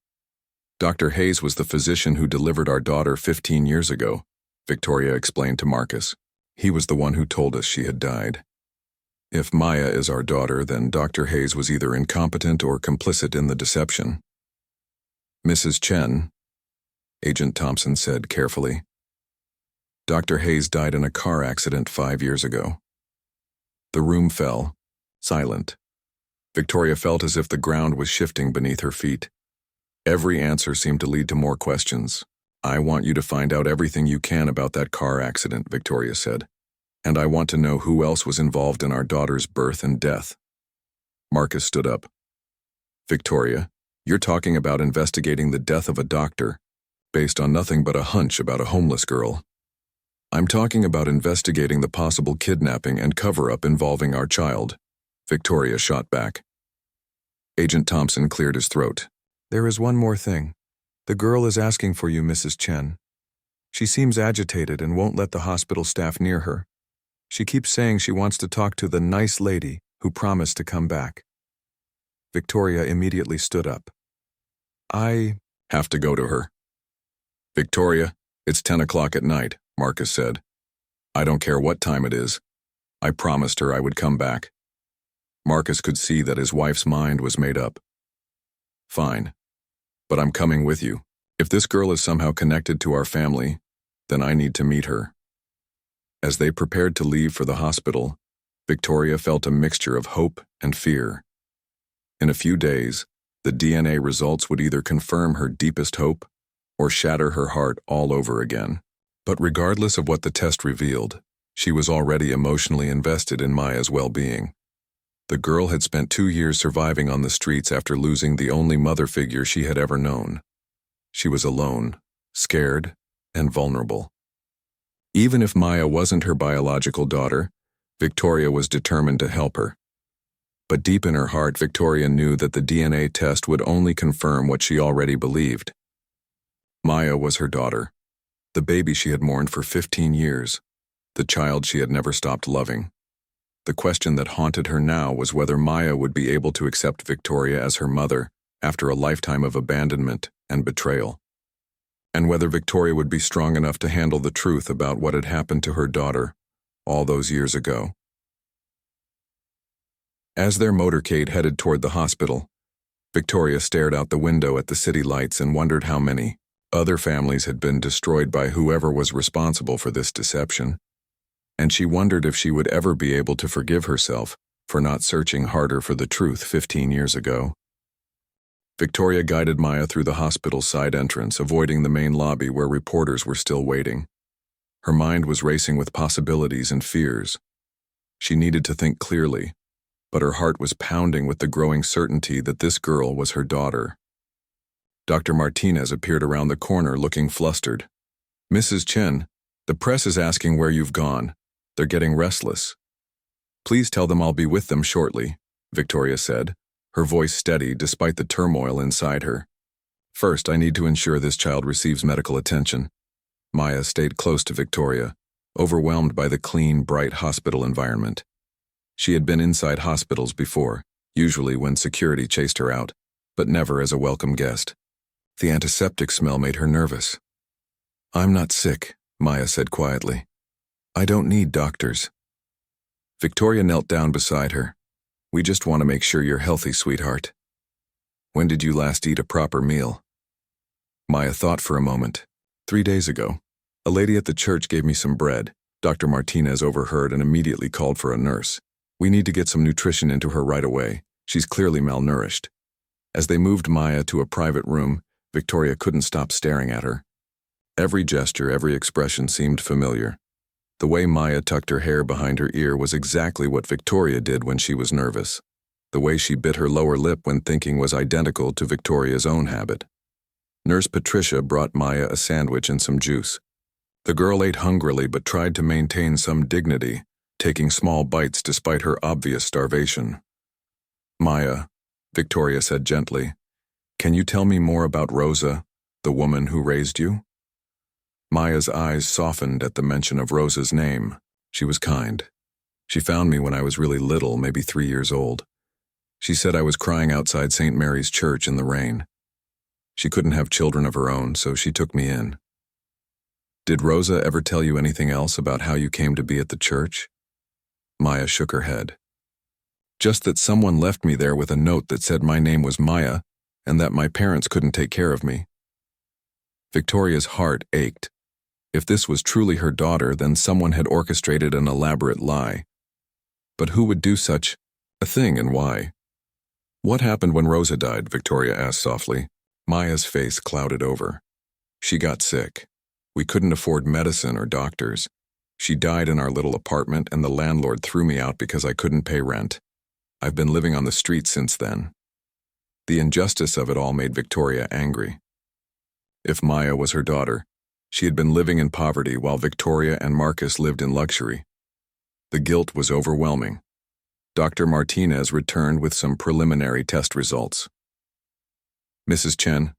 Dr. Hayes was the physician who delivered our daughter 15 years ago, Victoria explained to Marcus. He was the one who told us she had died. If Maya is our daughter, then Dr. Hayes was either incompetent or complicit in the deception. Mrs. Chen, Agent Thompson said carefully. Dr. Hayes died in a car accident 5 years ago. The room fell, silent. Victoria felt as if the ground was shifting beneath her feet. Every answer seemed to lead to more questions. I want you to find out everything you can about that car accident, Victoria said. And I want to know who else was involved in our daughter's birth and death. Marcus stood up. Victoria, you're talking about investigating the death of a doctor, based on nothing but a hunch about a homeless girl. I'm talking about investigating the possible kidnapping and cover-up involving our child, Victoria shot back. Agent Thompson cleared his throat. There is one more thing. The girl is asking for you, Mrs. Chen. She seems agitated and won't let the hospital staff near her. She keeps saying she wants to talk to the nice lady who promised to come back. Victoria immediately stood up. I have to go to her. Victoria, it's 10 o'clock at night, Marcus said. I don't care what time it is. I promised her I would come back. Marcus could see that his wife's mind was made up. Fine. But I'm coming with you. If this girl is somehow connected to our family, then I need to meet her. As they prepared to leave for the hospital, Victoria felt a mixture of hope and fear. In a few days, the DNA results would either confirm her deepest hope or shatter her heart all over again. But regardless of what the test revealed, she was already emotionally invested in Maya's well-being. The girl had spent 2 years surviving on the streets after losing the only mother figure she had ever known. She was alone, scared, and vulnerable. Even if Maya wasn't her biological daughter, Victoria was determined to help her. But deep in her heart, Victoria knew that the DNA test would only confirm what she already believed. Maya was her daughter, the baby she had mourned for 15 years, the child she had never stopped loving. The question that haunted her now was whether Maya would be able to accept Victoria as her mother after a lifetime of abandonment and betrayal, and whether Victoria would be strong enough to handle the truth about what had happened to her daughter all those years ago. As their motorcade headed toward the hospital, Victoria stared out the window at the city lights and wondered how many other families had been destroyed by whoever was responsible for this deception. And she wondered if she would ever be able to forgive herself for not searching harder for the truth 15 years ago. Victoria guided Maya through the hospital's side entrance, avoiding the main lobby where reporters were still waiting. Her mind was racing with possibilities and fears. She needed to think clearly, but her heart was pounding with the growing certainty that this girl was her daughter. Dr. Martinez appeared around the corner looking flustered. Mrs. Chen, the press is asking where you've gone. They're getting restless. Please tell them I'll be with them shortly, Victoria said, her voice steady despite the turmoil inside her. First, I need to ensure this child receives medical attention. Maya stayed close to Victoria, overwhelmed by the clean, bright hospital environment. She had been inside hospitals before, usually when security chased her out, but never as a welcome guest. The antiseptic smell made her nervous. "I'm not sick," Maya said quietly. "I don't need doctors." Victoria knelt down beside her. "We just want to make sure you're healthy, sweetheart. When did you last eat a proper meal?" Maya thought for a moment. 3 days ago. A lady at the church gave me some bread. Dr. Martinez overheard and immediately called for a nurse. "We need to get some nutrition into her right away. She's clearly malnourished." As they moved Maya to a private room, Victoria couldn't stop staring at her. Every gesture, every expression seemed familiar. The way Maya tucked her hair behind her ear was exactly what Victoria did when she was nervous. The way she bit her lower lip when thinking was identical to Victoria's own habit. Nurse Patricia brought Maya a sandwich and some juice. The girl ate hungrily but tried to maintain some dignity, taking small bites despite her obvious starvation. "Maya," Victoria said gently, "can you tell me more about Rosa, the woman who raised you?" Maya's eyes softened at the mention of Rosa's name. She was kind. "She found me when I was really little, maybe 3 years old. She said I was crying outside St. Mary's Church in the rain. She couldn't have children of her own, so she took me in." "Did Rosa ever tell you anything else about how you came to be at the church?" Maya shook her head. "Just that someone left me there with a note that said my name was Maya and that my parents couldn't take care of me." Victoria's heart ached. If this was truly her daughter, then someone had orchestrated an elaborate lie. But who would do such a thing and why? "What happened when Rosa died?" Victoria asked softly. Maya's face clouded over. "She got sick. We couldn't afford medicine or doctors. She died in our little apartment and the landlord threw me out because I couldn't pay rent. I've been living on the streets since then." The injustice of it all made Victoria angry. If Maya was her daughter, she had been living in poverty while Victoria and Marcus lived in luxury. The guilt was overwhelming. Dr. Martinez returned with some preliminary test results. "Mrs. Chen,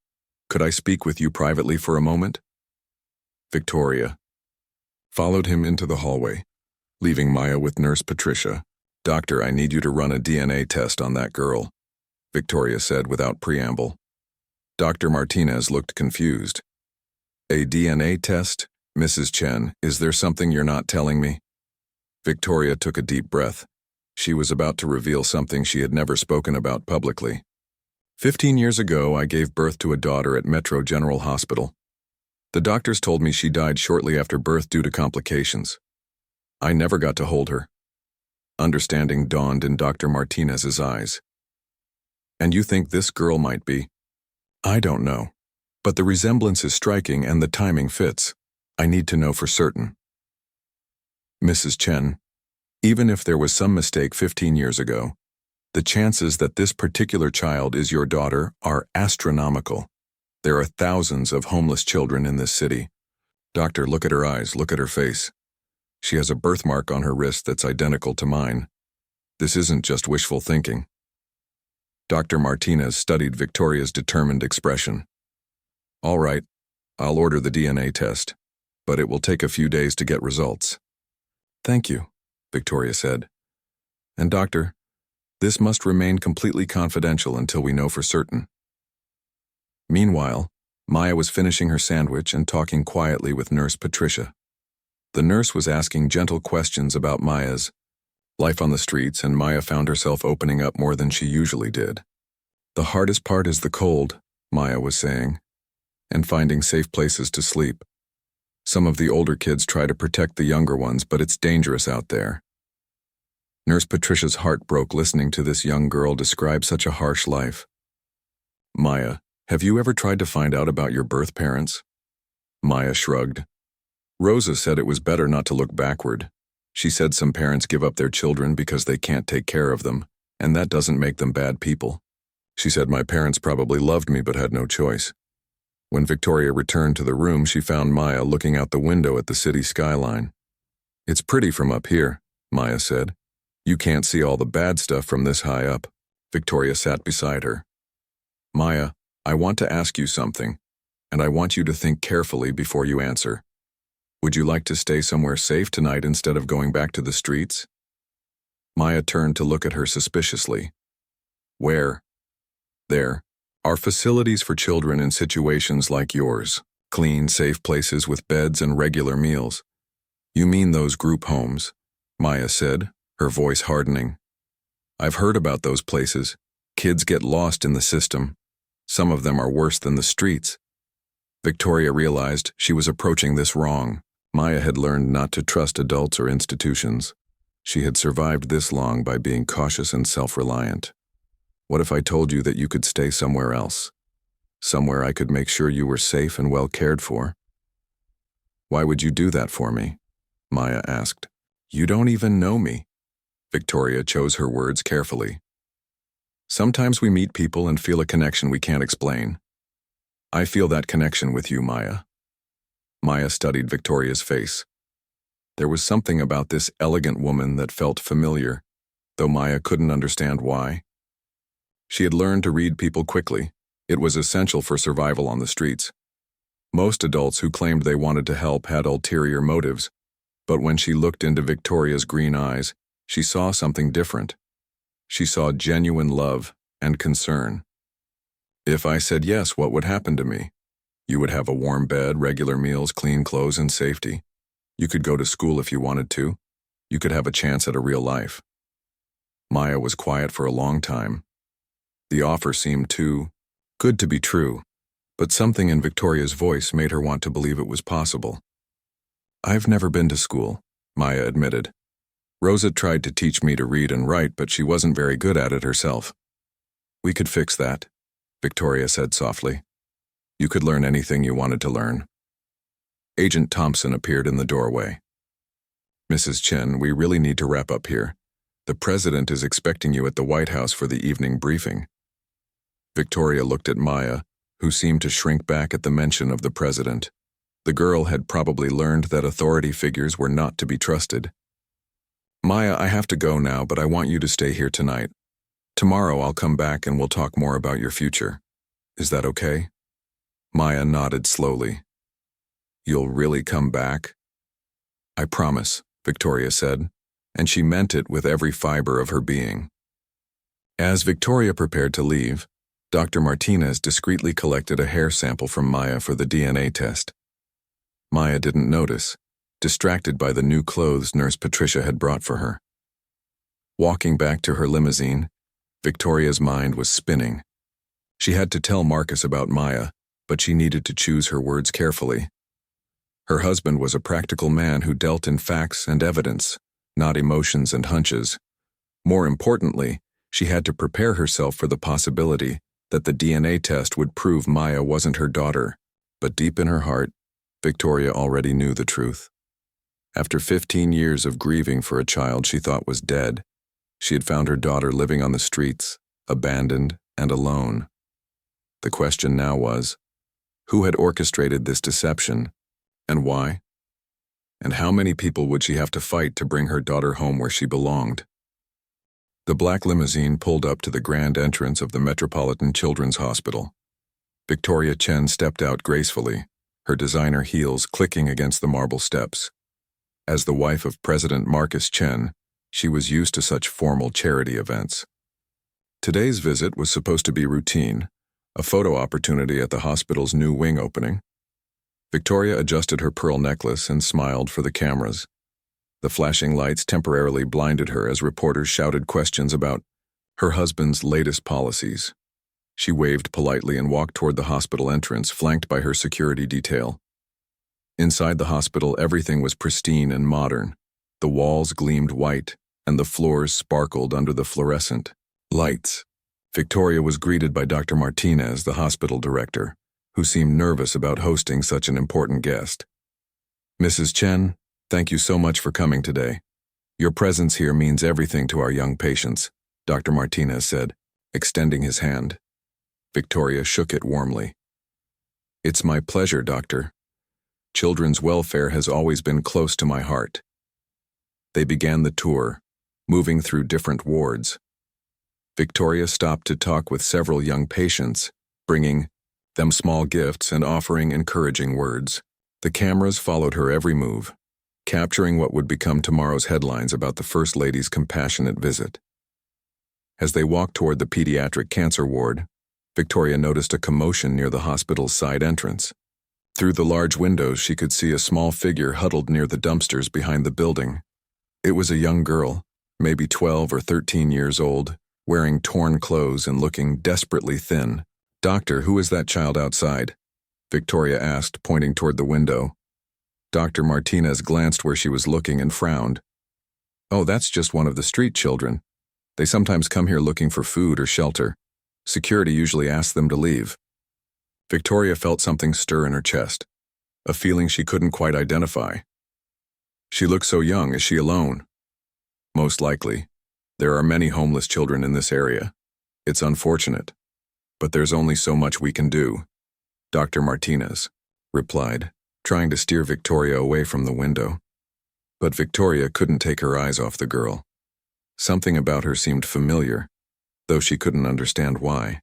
could I speak with you privately for a moment?" Victoria followed him into the hallway, leaving Maya with Nurse Patricia. "Doctor, I need you to run a DNA test on that girl," Victoria said without preamble. Dr. Martinez looked confused. "A DNA test? Mrs. Chen, is there something you're not telling me?" Victoria took a deep breath. She was about to reveal something she had never spoken about publicly. 15 years ago, I gave birth to a daughter at Metro General Hospital. The doctors told me she died shortly after birth due to complications. I never got to hold her." Understanding dawned in Dr. Martinez's eyes. "And you think this girl might be?" "I don't know. But the resemblance is striking and the timing fits. I need to know for certain." "Mrs. Chen, even if there was some mistake 15 years ago, the chances that this particular child is your daughter are astronomical. There are thousands of homeless children in this city. Doctor, look at her eyes, look at her face. She has a birthmark on her wrist that's identical to mine. This isn't just wishful thinking." Dr. Martinez studied Victoria's determined expression. "All right, I'll order the DNA test, but it will take a few days to get results." "Thank you," Victoria said. "And doctor, this must remain completely confidential until we know for certain." Meanwhile, Maya was finishing her sandwich and talking quietly with Nurse Patricia. The nurse was asking gentle questions about Maya's life on the streets, and Maya found herself opening up more than she usually did. "The hardest part is the cold," Maya was saying, "and finding safe places to sleep. Some of the older kids try to protect the younger ones, but it's dangerous out there." Nurse Patricia's heart broke listening to this young girl describe such a harsh life. "Maya, have you ever tried to find out about your birth parents?" Maya shrugged. "Rosa said it was better not to look backward. She said some parents give up their children because they can't take care of them, and that doesn't make them bad people. She said my parents probably loved me but had no choice." When Victoria returned to the room, she found Maya looking out the window at the city skyline. "It's pretty from up here," Maya said. "You can't see all the bad stuff from this high up." Victoria sat beside her. "Maya, I want to ask you something, and I want you to think carefully before you answer. Would you like to stay somewhere safe tonight instead of going back to the streets? Maya turned to look at her suspiciously. Where? There are facilities for children in situations like yours. Clean, safe places with beds and regular meals. You mean those group homes? Maya said, her voice hardening. I've heard about those places. Kids get lost in the system. Some of them are worse than the streets. Victoria realized she was approaching this wrong. Maya had learned not to trust adults or institutions. She had survived this long by being cautious and self-reliant. What if I told you that you could stay somewhere else? Somewhere I could make sure you were safe and well cared for? Why would you do that for me? Maya asked. You don't even know me. Victoria chose her words carefully. Sometimes we meet people and feel a connection we can't explain. I feel that connection with you, Maya. Maya studied Victoria's face. There was something about this elegant woman that felt familiar, though Maya couldn't understand why. She had learned to read people quickly. It was essential for survival on the streets. Most adults who claimed they wanted to help had ulterior motives, but when she looked into Victoria's green eyes, she saw something different. She saw genuine love and concern. If I said yes, what would happen to me? You would have a warm bed, regular meals, clean clothes, and safety. You could go to school if you wanted to. You could have a chance at a real life. Maya was quiet for a long time. The offer seemed too good to be true, but something in Victoria's voice made her want to believe it was possible. I've never been to school, Maya admitted. Rosa tried to teach me to read and write, but she wasn't very good at it herself. We could fix that, Victoria said softly. You could learn anything you wanted to learn. Agent Thompson appeared in the doorway. Mrs. Chen, we really need to wrap up here. The president is expecting you at the White House for the evening briefing. Victoria looked at Maya, who seemed to shrink back at the mention of the president. The girl had probably learned that authority figures were not to be trusted. Maya, I have to go now, but I want you to stay here tonight. Tomorrow I'll come back and we'll talk more about your future. Is that okay? Maya nodded slowly. You'll really come back? I promise, Victoria said, and she meant it with every fiber of her being. As Victoria prepared to leave, Dr. Martinez discreetly collected a hair sample from Maya for the DNA test. Maya didn't notice, distracted by the new clothes Nurse Patricia had brought for her. Walking back to her limousine, Victoria's mind was spinning. She had to tell Marcus about Maya, but she needed to choose her words carefully. Her husband was a practical man who dealt in facts and evidence, not emotions and hunches. More importantly, she had to prepare herself for the possibility that the DNA test would prove Maya wasn't her daughter, but deep in her heart, Victoria already knew the truth. After 15 years of grieving for a child she thought was dead, she had found her daughter living on the streets, abandoned and alone. The question now was, who had orchestrated this deception, and why? And how many people would she have to fight to bring her daughter home where she belonged? The black limousine pulled up to the grand entrance of the Metropolitan Children's Hospital. Victoria Chen stepped out gracefully, her designer heels clicking against the marble steps. As the wife of President Marcus Chen, she was used to such formal charity events. Today's visit was supposed to be routine, a photo opportunity at the hospital's new wing opening. Victoria adjusted her pearl necklace and smiled for the cameras. The flashing lights temporarily blinded her as reporters shouted questions about her husband's latest policies. She waved politely and walked toward the hospital entrance, flanked by her security detail. Inside the hospital, everything was pristine and modern. The walls gleamed white, and the floors sparkled under the fluorescent lights. Victoria was greeted by Dr. Martinez, the hospital director, who seemed nervous about hosting such an important guest. Mrs. Chen, thank you so much for coming today. Your presence here means everything to our young patients, Dr. Martinez said, extending his hand. Victoria shook it warmly. It's my pleasure, Doctor. Children's welfare has always been close to my heart. They began the tour, moving through different wards. Victoria stopped to talk with several young patients, bringing them small gifts and offering encouraging words. The cameras followed her every move, capturing what would become tomorrow's headlines about the First Lady's compassionate visit. As they walked toward the pediatric cancer ward, Victoria noticed a commotion near the hospital's side entrance. Through the large windows, she could see a small figure huddled near the dumpsters behind the building. It was a young girl, maybe 12 or 13 years old, wearing torn clothes and looking desperately thin. "Doctor, who is that child outside?" Victoria asked, pointing toward the window. Dr. Martinez glanced where she was looking and frowned. "Oh, that's just one of the street children. They sometimes come here looking for food or shelter. Security usually asks them to leave." Victoria felt something stir in her chest, a feeling she couldn't quite identify. She looked so young. Is she alone? Most likely. There are many homeless children in this area. It's unfortunate, but there's only so much we can do, Dr. Martinez replied, trying to steer Victoria away from the window. But Victoria couldn't take her eyes off the girl. Something about her seemed familiar, though she couldn't understand why.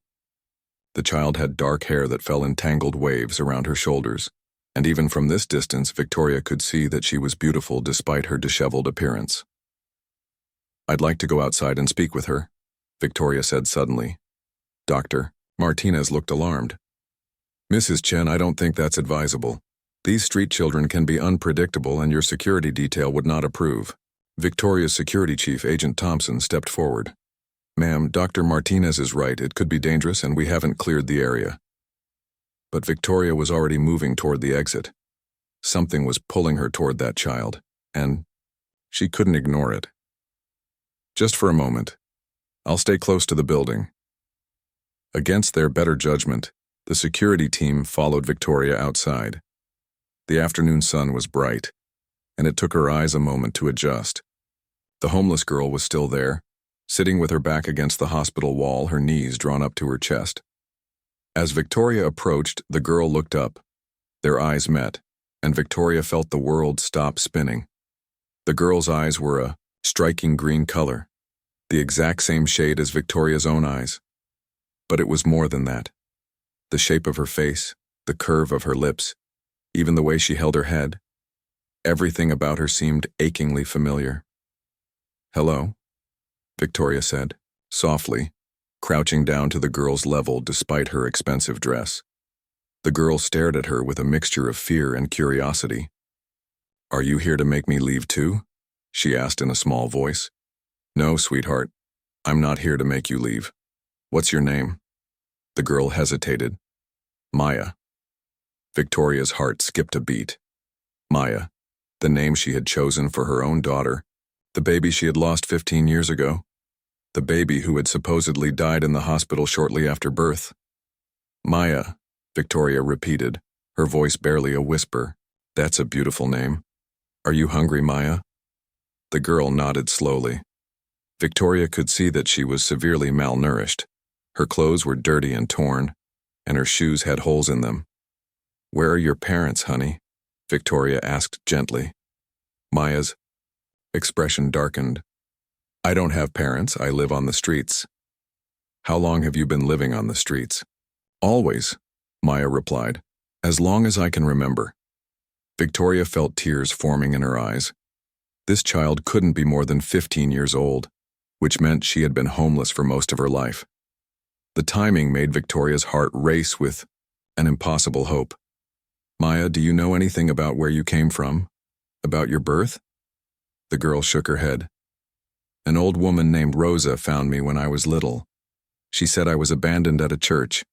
The child had dark hair that fell in tangled waves around her shoulders, and even from this distance Victoria could see that she was beautiful despite her disheveled appearance. "I'd like to go outside and speak with her," Victoria said suddenly. Dr. Martinez looked alarmed. "Mrs. Chen, I don't think that's advisable. These street children can be unpredictable and your security detail would not approve." Victoria's security chief, Agent Thompson, stepped forward. "Ma'am, Dr. Martinez is right. It could be dangerous and we haven't cleared the area." But Victoria was already moving toward the exit. Something was pulling her toward that child, and she couldn't ignore it. "Just for a moment. I'll stay close to the building." Against their better judgment, the security team followed Victoria outside. The afternoon sun was bright, and it took her eyes a moment to adjust. The homeless girl was still there, sitting with her back against the hospital wall, her knees drawn up to her chest. As Victoria approached, the girl looked up. Their eyes met, and Victoria felt the world stop spinning. The girl's eyes were a striking green color, the exact same shade as Victoria's own eyes. But it was more than that. The shape of her face, the curve of her lips, even the way she held her head. Everything about her seemed achingly familiar. "Hello," Victoria said, softly, crouching down to the girl's level despite her expensive dress. The girl stared at her with a mixture of fear and curiosity. "Are you here to make me leave too?" she asked in a small voice. "No, sweetheart. I'm not here to make you leave. What's your name?" The girl hesitated. "Maya." Victoria's heart skipped a beat. Maya, the name she had chosen for her own daughter, the baby she had lost 15 years ago, the baby who had supposedly died in the hospital shortly after birth. "Maya," Victoria repeated, her voice barely a whisper. "That's a beautiful name. Are you hungry, Maya?" The girl nodded slowly. Victoria could see that she was severely malnourished. Her clothes were dirty and torn, and her shoes had holes in them. "Where are your parents, honey?" Victoria asked gently. Maya's expression darkened. "I don't have parents. I live on the streets." "How long have you been living on the streets?" "Always," Maya replied. "As long as I can remember." Victoria felt tears forming in her eyes. This child couldn't be more than 15 years old, which meant she had been homeless for most of her life. The timing made Victoria's heart race with an impossible hope. "Maya, do you know anything about where you came from? About your birth?" The girl shook her head. "An old woman named Rosa found me when I was little. She said I was abandoned at a church.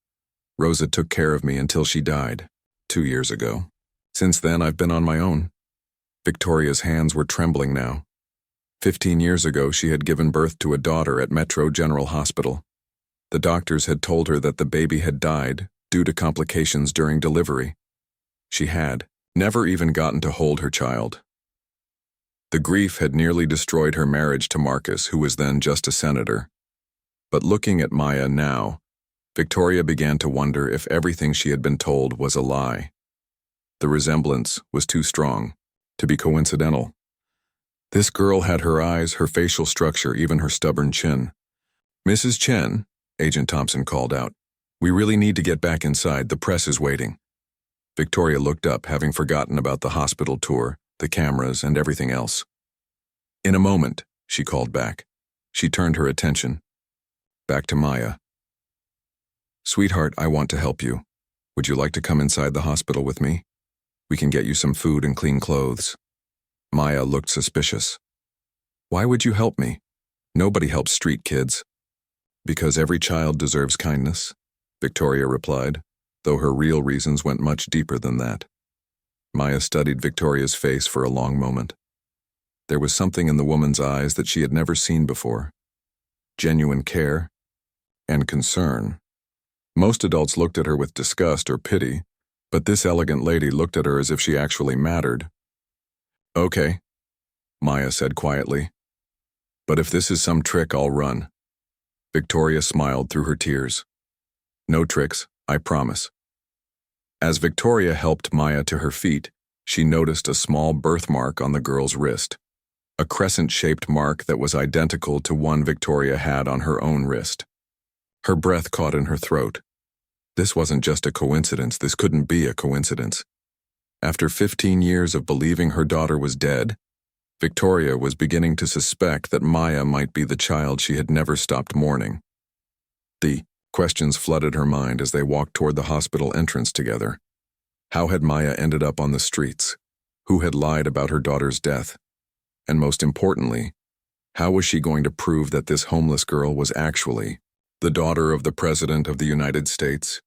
Rosa took care of me until she died, 2 years ago. Since then, I've been on my own." Victoria's hands were trembling now. 15 years ago, she had given birth to a daughter at Metro General Hospital. The doctors had told her that the baby had died due to complications during delivery. She had never even gotten to hold her child. The grief had nearly destroyed her marriage to Marcus, who was then just a senator. But looking at Maya now, Victoria began to wonder if everything she had been told was a lie. The resemblance was too strong to be coincidental. This girl had her eyes, her facial structure, even her stubborn chin. "Mrs. Chen," Agent Thompson called out, "we really need to get back inside. The press is waiting." Victoria looked up, having forgotten about the hospital tour, the cameras, and everything else. In a moment, she called back. She turned her attention back to Maya. Sweetheart, I want to help you. Would you like to come inside the hospital with me? We can get you some food and clean clothes. Maya looked suspicious. Why would you help me? Nobody helps street kids. Because every child deserves kindness, Victoria replied, though her real reasons went much deeper than that. Maya studied Victoria's face for a long moment. There was something in the woman's eyes that she had never seen before. Genuine care and concern. Most adults looked at her with disgust or pity, but this elegant lady looked at her as if she actually mattered. Okay, Maya said quietly. But if this is some trick, I'll run. Victoria smiled through her tears. No tricks, I promise. As Victoria helped Maya to her feet, she noticed a small birthmark on the girl's wrist. A crescent-shaped mark that was identical to one Victoria had on her own wrist. Her breath caught in her throat. This wasn't just a coincidence, this couldn't be a coincidence. After 15 years of believing her daughter was dead, Victoria was beginning to suspect that Maya might be the child she had never stopped mourning. The questions flooded her mind as they walked toward the hospital entrance together. How had Maya ended up on the streets? Who had lied about her daughter's death? And most importantly, how was she going to prove that this homeless girl was actually the daughter of the President of the United States?